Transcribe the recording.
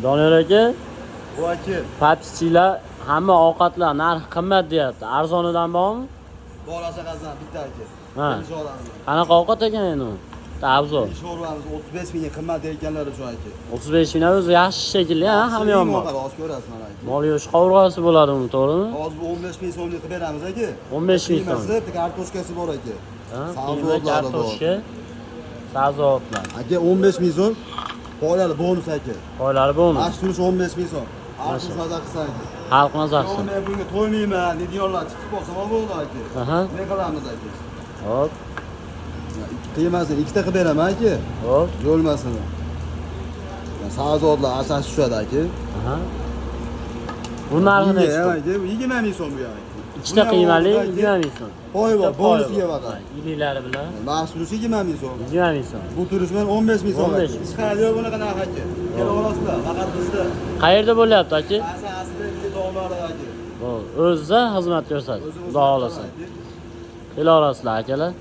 Doniyor aka, Bu aka. patichilar hamma ovqatlar narxi qimmat deyapti. Arzonidan bormi? Borasa qazan bitta aka. Ha. Birinchi olamiz. Qanaqa ovqat ekan endi u? Tabzo. Sho'rvamiz 35 mingga qimmat deyotganlar uchun aka. 35 ming o'zi yaxshi shekilli, ha, hamma yomon. Hozir ko'rasiz mana aka. Mol yo'sh qovurg'asi bo'ladi uni, to'g'rimi? Hozir 15 ming so'mlik qilib beramiz aka. 15 ming so'm. Qiymasi kartoshkasi bor aka. Ha, Sabzavotlari bor. kartoshka, sabzavotlar. Aka 15 ming so'm. Qo'ylari bonus aka. Qo'ylari bonus. Ash turish 15 ming so'm. Artist mazza qilsan aka. Xalq mazasi. Men bunga to'ymayman, deydiganlar chiqib qolsa nima bo'ldi aka? Aha. Ne qilamiz aka? Hop, Qiymasini ikkita qilib beraman aka. hop. Yo'lmasin. Sabzavotlar asosiy tushadi aka. Aha. Bu narxi nechi? aka, 20 ming so'm bu aka. Ikkita qiymali 20 ming so'm. Poy bor, bonusiga faqat. Iliklari bilan Mahsulot 20 ming so'm. 20 ming so'm. Bu turish bilan 15 ming so'm. 15 ming. Hech qayerda yo'q bunaqa narx aka. Kela olasizlar, faqat bizda. Qayerda bo'lyapti aka? Asosida bitta dog'lari aka. O'zida xizmat ko'rsatadi. Xudo xolasa. Kela olasizlar akalar.